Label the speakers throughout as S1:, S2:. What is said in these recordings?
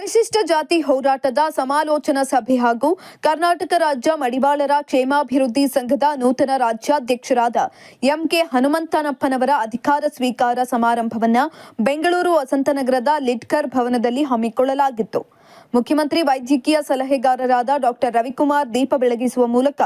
S1: ಪರಿಶಿಷ್ಟ ಜಾತಿ ಹೋರಾಟದ ಸಮಾಲೋಚನಾ ಸಭೆ ಹಾಗೂ ಕರ್ನಾಟಕ ರಾಜ್ಯ ಮಡಿವಾಳರ ಕ್ಷೇಮಾಭಿವೃದ್ಧಿ ಸಂಘದ ನೂತನ ರಾಜ್ಯಾಧ್ಯಕ್ಷರಾದ ಎಂಕೆ ಹನುಮಂತನಪ್ಪನವರ ಅಧಿಕಾರ ಸ್ವೀಕಾರ ಸಮಾರಂಭವನ್ನು ಬೆಂಗಳೂರು ವಸಂತನಗರದ ಲಿಟ್ಕರ್ ಭವನದಲ್ಲಿ ಹಮ್ಮಿಕೊಳ್ಳಲಾಗಿತ್ತು. ಮುಖ್ಯಮಂತ್ರಿ ವೈದ್ಯಕೀಯ ಸಲಹೆಗಾರರಾದ ಡಾಕ್ಟರ್ ರವಿಕುಮಾರ್ ದೀಪ ಬೆಳಗಿಸುವ ಮೂಲಕ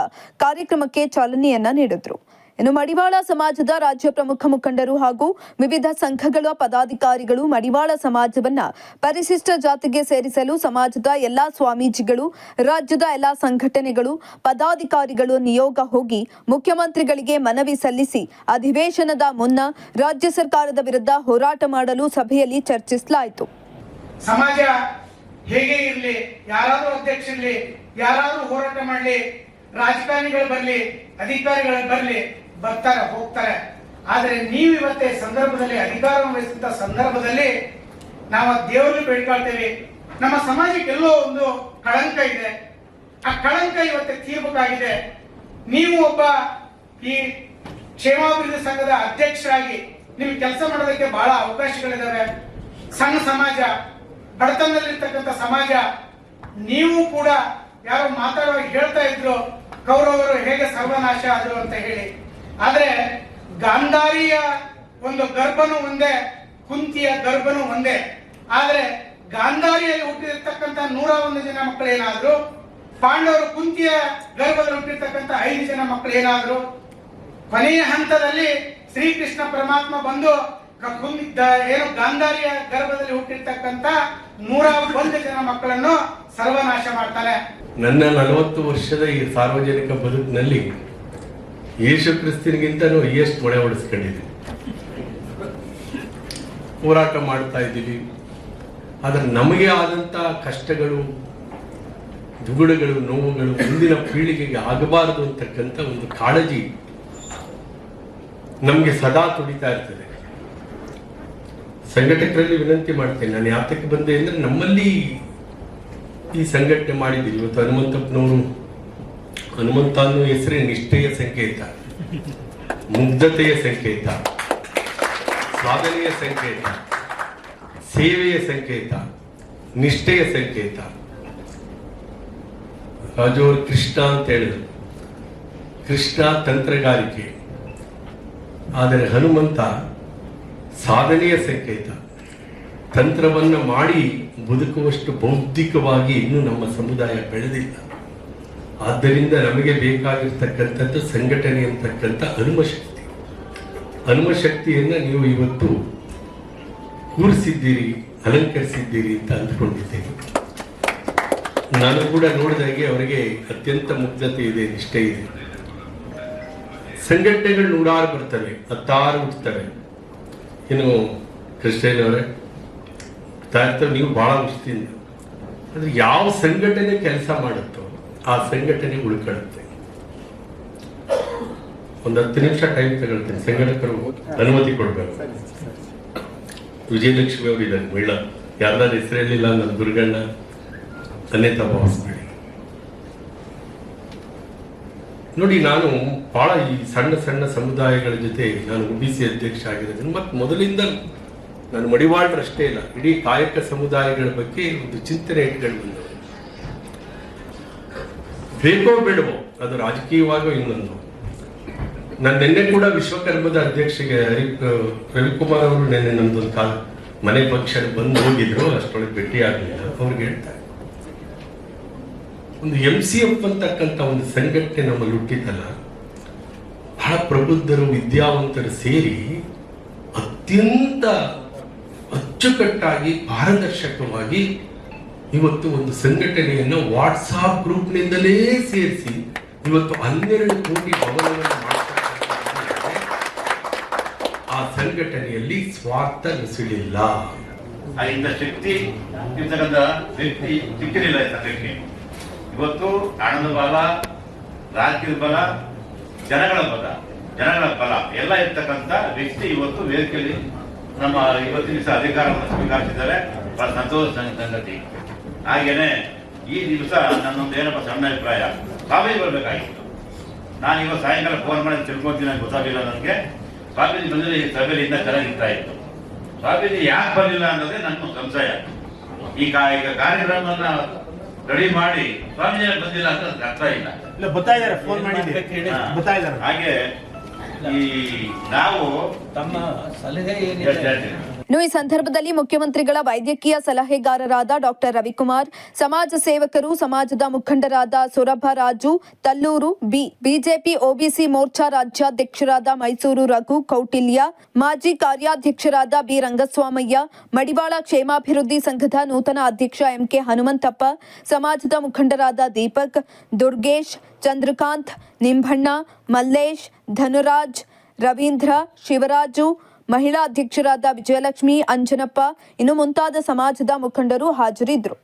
S1: ಕಾರ್ಯಕ್ರಮಕ್ಕೆ ಚಾಲನೆಯನ್ನ ನೀಡಿದರು. ಇನ್ನು ಮಡಿವಾಳ ಸಮಾಜದ ರಾಜ್ಯ ಪ್ರಮುಖ ಮುಖಂಡರು ಹಾಗೂ ವಿವಿಧ ಸಂಘಗಳ ಪದಾಧಿಕಾರಿಗಳು ಮಡಿವಾಳ ಸಮಾಜವನ್ನ ಪರಿಶಿಷ್ಟ ಜಾತಿಗೆ ಸೇರಿಸಲು ಸಮಾಜದ ಎಲ್ಲಾ ಸ್ವಾಮೀಜಿಗಳು, ರಾಜ್ಯದ ಎಲ್ಲಾ ಸಂಘಟನೆಗಳು, ಪದಾಧಿಕಾರಿಗಳು ನಿಯೋಗ ಹೋಗಿ ಮುಖ್ಯಮಂತ್ರಿಗಳಿಗೆ ಮನವಿ ಸಲ್ಲಿಸಿ ಅಧಿವೇಶನದ ಮುನ್ನ ರಾಜ್ಯ ಸರ್ಕಾರದ ವಿರುದ್ಧ ಹೋರಾಟ ಮಾಡಲು ಸಭೆಯಲ್ಲಿ ಚರ್ಚಿಸಲಾಯಿತು.
S2: ಸಮಾಜ ಹೇಗೆ ಇರಲಿ, ಯಾರಾದರೂ ಅಧ್ಯಕ್ಷರಿರಲಿ, ಯಾರಾದರೂ ಹೋರಾಟ ಮಾಡಲಿ, ರಾಜಕಾರಣಿಗಳು ಬರಲಿ, ಅಧಿಕಾರಿಗಳು ಬರಲಿ, ಬರ್ತಾರೆ ಹೋಗ್ತಾರೆ. ಆದರೆ ನೀವು ಇವತ್ತೇ ಸಂದರ್ಭದಲ್ಲಿ ಅಧಿಕಾರವನ್ನು ವಹಿಸಿದ ಸಂದರ್ಭದಲ್ಲಿ ನಾವು ದೇವರಲ್ಲಿ ಬೇಡ್ಕೊಳ್ತೇವೆ. ನಮ್ಮ ಸಮಾಜಕ್ಕೆಲ್ಲೋ ಒಂದು ಕಳಂಕ ಇದೆ. ಆ ಕಳಂಕ ಇವತ್ತೇ ತೀರ್ಬೇಕಾಗಿದೆ. ನೀವು ಒಬ್ಬ ಈ ಕ್ಷೇಮಾಭಿವೃದ್ಧಿ ಸಂಘದ ಅಧ್ಯಕ್ಷರಾಗಿ ನಿಮ್ಗೆ ಕೆಲಸ ಮಾಡೋದಕ್ಕೆ ಬಹಳ ಅವಕಾಶಗಳಿದಾವೆ. ಸಣ್ಣ ಸಮಾಜ, ಬಡತನದಲ್ಲಿರ್ತಕ್ಕಂಥ ಸಮಾಜ. ನೀವು ಕೂಡ ಯಾರೋ ಮಾತಾಡುವಾಗ ಹೇಳ್ತಾ ಇದ್ರು ಕೌರವರು ಹೇಗೆ ಸರ್ವನಾಶ ಆದ್ರು ಅಂತ ಹೇಳಿ. ಆದ್ರೆ ಗಾಂಧಾರಿಯ ಒಂದು ಗರ್ಭನು ಒಂದೇ, ಕುಂತಿಯ ಗರ್ಭನು ಒಂದೇ. ಆದ್ರೆ ಗಾಂಧಾರಿಯಲ್ಲಿ ಹುಟ್ಟಿರ್ತಕ್ಕಂಥ 101 ಜನ ಮಕ್ಕಳು ಏನಾದ್ರು, ಪಾಂಡವರು ಕುಂತಿಯ ಗರ್ಭದಲ್ಲಿ ಹುಟ್ಟಿರ್ತಕ್ಕಂಥ 5 ಜನ ಮಕ್ಕಳು ಏನಾದ್ರು, ಕೊನೆಯ ಹಂತದಲ್ಲಿ ಶ್ರೀಕೃಷ್ಣ ಪರಮಾತ್ಮ ಬಂದು ಏನು ಗಾಂಧಾರಿಯ ಗರ್ಭದಲ್ಲಿ ಹುಟ್ಟಿರ್ತಕ್ಕಂಥ 101 ಜನ ಮಕ್ಕಳನ್ನು ಸರ್ವನಾಶ ಮಾಡ್ತಾನೆ.
S3: ನನ್ನ 40 ವರ್ಷದ ಈ ಸಾರ್ವಜನಿಕ ಬದುಕಿನಲ್ಲಿ ಯೇಸು ಕ್ರಿಸ್ತನಿಗಿಂತನೂ ಎಷ್ಟು ಮೊಳೆ ಹೊಡೆಸ್ಕೊಂಡಿದ್ದೀವಿ, ಹೋರಾಟ ಮಾಡ್ತಾ ಇದ್ದೀವಿ. ಆದರೆ ನಮಗೆ ಆದಂಥ ಕಷ್ಟಗಳು, ದುಗುಡಗಳು, ನೋವುಗಳು ಮುಂದಿನ ಪೀಳಿಗೆಗೆ ಆಗಬಾರದು ಅಂತಕ್ಕಂಥ ಒಂದು ಕಾಳಜಿ ನಮಗೆ ಸದಾ ತುಡಿತಾ ಇರ್ತದೆ. ಸಂಘಟಕರಲ್ಲಿ ವಿನಂತಿ ಮಾಡ್ತೇನೆ, ನಾನು ಯಾತಕ್ಕೆ ಬಂದೆ ಅಂದರೆ ನಮ್ಮಲ್ಲಿ ಈ ಸಂಘಟನೆ ಮಾಡಿದ್ದೀವಿ. ಇವತ್ತು ಹನುಮಂತಪ್ಪನವರು, ಹನುಮಂತ ಅನ್ನೋ ಹೆಸರೇ ನಿಷ್ಠೆಯ ಸಂಕೇತ, ಮುಗ್ಧತೆಯ ಸಂಕೇತ, ಸಾಧನೆಯ ಸಂಕೇತ, ಸೇವೆಯ ಸಂಕೇತ, ನಿಷ್ಠೆಯ ಸಂಕೇತ. ರಾಜು ಅವರು ಕೃಷ್ಣ ಅಂತ ಹೇಳಿದರು, ಕೃಷ್ಣ ತಂತ್ರಗಾರಿಕೆ, ಆದರೆ ಹನುಮಂತ ಸಾಧನೆಯ ಸಂಕೇತ. ತಂತ್ರವನ್ನ ಮಾಡಿ ಬದುಕುವಷ್ಟು ಬೌದ್ಧಿಕವಾಗಿ ಇನ್ನೂ ನಮ್ಮ ಸಮುದಾಯ ಬೆಳೆದಿಲ್ಲ. ಆದ್ದರಿಂದ ನಮಗೆ ಬೇಕಾಗಿರ್ತಕ್ಕಂಥದ್ದು ಸಂಘಟನೆ ಅಂತಕ್ಕಂಥ ಹನುಮಶಕ್ತಿ. ಹನುಮಶಕ್ತಿಯನ್ನ ನೀವು ಇವತ್ತು ಕೂರಿಸಿದ್ದೀರಿ, ಅಲಂಕರಿಸಿದ್ದೀರಿ ಅಂತ ಅಂದ್ಕೊಂಡಿದ್ದೇನೆ. ನಾನು ಕೂಡ ನೋಡಿದಾಗೆ ಅವರಿಗೆ ಅತ್ಯಂತ ಮುಗ್ಧತೆ ಇದೆ, ನಿಷ್ಠೆ ಇದೆ. ಸಂಘಟನೆಗಳು 100 ಬರ್ತವೆ, 10 ಹುಟ್ಟುತ್ತವೆ. ಇನ್ನು ಕೃಷ್ಣಯ್ಯನವರೇ ನೀವು ಬಹಳ ಖುಷಿಯಿಂದ, ಅಂದ್ರೆ ಯಾವ ಸಂಘಟನೆ ಕೆಲಸ ಮಾಡುತ್ತೋ ಆ ಸಂಘಟನೆ ಉಳ್ಕೊಳ್ಳುತ್ತೆ. ಒಂದು 10 ನಿಮಿಷ ಟೈಮ್ ತಗೊಳ್ತೀನಿ, ಸಂಘಟಕರು ಅನುಮತಿ ಕೊಡ್ಬೇಕು. ವಿಜಯಲಕ್ಷ್ಮಿ ಅವರು ಇದ್ದಾರೆ, ಮಹಿಳಾ, ಯಾರ್ದಾರು ಹೆಸರೇಳಿಲ್ಲ, ನನ್ನ ದುರ್ಗಣ್ಣ ಅನ್ಯತಾ ಭಾವಿಸ್ಬೇಡಿ. ನೋಡಿ, ನಾನು ಬಹಳ ಈ ಸಣ್ಣ ಸಣ್ಣ ಸಮುದಾಯಗಳ ಜೊತೆ ನಾನು OBC ಅಧ್ಯಕ್ಷ ಆಗಿರೋದು. ಮತ್ತು ಮೊದಲಿಂದ ನಾನು ಮಡಿವಾಳರಷ್ಟೇ ಇಲ್ಲ, ಇಡೀ ಕಾಯಕ ಸಮುದಾಯಗಳ ಬಗ್ಗೆ ಒಂದು ಚಿಂತನೆ ಇಟ್ಕೊಂಡು ಬಂದವು. ಬೇಕೋ ಬೇಡವೋ, ಅದು ರಾಜಕೀಯವಾಗೋ ಇನ್ನೊಂದು. ನಾನು ನಿನ್ನೆ ಕೂಡ ವಿಶ್ವಕರ್ಮದ ಅಧ್ಯಕ್ಷಗೆ ರವಿಕುಮಾರ್ ಅವರು ನಿನ್ನೆ ನಮ್ದೊಂದು ಮನೆ ಪಕ್ಷ ಬಂದು ಹೋಗಿದ್ರು, ಅಷ್ಟೊಳಗೆ ಭೇಟಿ ಆಗಲಿಲ್ಲ. ಅವ್ರಿಗೆ ಹೇಳ್ತಾರೆ, ಒಂದು MCF ಅಂತಕ್ಕಂಥ ಒಂದು ಸಂಘಟನೆ ನಮ್ಮಲ್ಲಿ ಹುಟ್ಟಿದ್ದಲ್ಲ, ಬಹಳ ಪ್ರಬುದ್ಧರು, ವಿದ್ಯಾವಂತರು ಸೇರಿ ಅತ್ಯಂತ ಅಚ್ಚುಕಟ್ಟಾಗಿ ಪಾರದರ್ಶಕವಾಗಿ ಇವತ್ತು ಒಂದು ಸಂಘಟನೆಯನ್ನು ವಾಟ್ಸಾಪ್ ಗ್ರೂಪ್ನಿಂದಲೇ ಸೇರಿಸಿ ಇವತ್ತು 12 ಕೋಟಿ ಭವನವನ್ನು ಮಾಡ್ತಾರೆ. ಆ ಸಂಘಟನೆಯಲ್ಲಿ ಸ್ವಾರ್ಥ ನುಸುಳಿಲ್ಲ.
S4: ಇಂಥ ಶಕ್ತಿ ಇರ್ತಕ್ಕಂಥ ವ್ಯಕ್ತಿ ಸಿಕ್ಕಿರಲಿಲ್ಲ ಈ ಸಂಘಕ್ಕೆ. ಇವತ್ತು ಹಣದ ಬಲ, ರಾಜಕೀಯದ ಬಲ, ಜನಗಳ ಬಲ ಎಲ್ಲ ಇರ್ತಕ್ಕಂಥ ವ್ಯಕ್ತಿ ಇವತ್ತು ವೇದಿಕೆಯಲ್ಲಿ ನಮ್ಮ ಇವತ್ತಿನ ದಿವಸ ಅಧಿಕಾರವನ್ನು ಸ್ವೀಕರಿಸಿದ್ದಾರೆ. ಬಹಳ ಸಂತೋಷ ಸಂಗತಿ. ಹಾಗೇನೆ ಈ ದಿವಸ ನನ್ನೊಂದು ಏನಪ್ಪ ಸಣ್ಣ ಅಭಿಪ್ರಾಯ, ಸ್ವಾಮೀಜಿ ಬರಬೇಕಾಗಿತ್ತು. ನಾನು ಇವತ್ತು ಸಾಯಂಕಾಲ ಫೋನ್ ಮಾಡಿ ತಿಳ್ಕೊತೀನಿ, ಗೊತ್ತಾಗಲಿಲ್ಲ ನನಗೆ. ಸ್ವಾಮೀಜಿ ಬಂದರೆ ಈ ಸಭೆಯಲ್ಲಿ ಇನ್ನೂ ಚೆನ್ನಾಗಿರ್ತಾ ಇತ್ತು. ಸ್ವಾಮೀಜಿ ಯಾಕೆ ಬರಲಿಲ್ಲ ಅನ್ನೋದೇ ನನ್ನ ಸಂಶಯ. ಈಗ ಕಾರ್ಯಕ್ರಮವನ್ನ ರೆಡಿ ಮಾಡಿ ಸ್ವಾಮೀಜಿ ಬಂದಿಲ್ಲ ಅಂತ ಅದಕ್ಕೆ ಅರ್ಥ ಇಲ್ಲ.
S5: ಇಲ್ಲ ಬರ್ತಾ ಇದ್ದಾರೆ, ಫೋನ್ ಮಾಡಿದ್ದೆ, ಬರ್ತಾ ಇದ್ದಾರೆ.
S4: ಹಾಗೆ ಈ ನಾವು
S6: ತಮ್ಮ ಸಲಹೆ ಏನಿದೆ
S4: ಹೇಳ್ತೀನಿ.
S1: ಇನ್ನು ಈ ಸಂದರ್ಭದಲ್ಲಿ ಮುಖ್ಯಮಂತ್ರಿಗಳ ವೈದ್ಯಕೀಯ ಸಲಹೆಗಾರರಾದ ಡಾಕ್ಟರ್ ರವಿಕುಮಾರ್, ಸಮಾಜ ಸೇವಕರು, ಸಮಾಜದ ಮುಖಂಡರಾದ ಸೊರಬ ರಾಜು ತಲ್ಲೂರು, ಬಿಜೆಪಿ ಒಬಿಸಿ ಮೋರ್ಚಾ ರಾಜ್ಯಾಧ್ಯಕ್ಷರಾದ ಮೈಸೂರು ರಘು ಕೌಟಿಲ್ಯ, ಮಾಜಿ ಕಾರ್ಯಾಧ್ಯಕ್ಷರಾದ ಬಿ ರಂಗಸ್ವಾಮಯ್ಯ, ಮಡಿವಾಳ ಕ್ಷೇಮಾಭಿವೃದ್ಧಿ ಸಂಘದ ನೂತನ ಅಧ್ಯಕ್ಷ ಎಂಕೆ ಹನುಮಂತಪ್ಪ, ಸಮಾಜದ ಮುಖಂಡರಾದ ದೀಪಕ್, ದುರ್ಗೇಶ್, ಚಂದ್ರಕಾಂತ್, ನಿಂಬಣ್ಣ, ಮಲ್ಲೇಶ್, ಧನುರಾಜ್, ರವೀಂದ್ರ, ಶಿವರಾಜು, ಮಹಿಳಾ ಅಧ್ಯಕ್ಷರಾದ ವಿಜಯಲಕ್ಷ್ಮಿ, ಅಂಜನಪ್ಪ ಇನ್ನು ಮುಂತಾದ ಸಮಾಜದ ಮುಖಂಡರು ಹಾಜರಿದ್ದರು.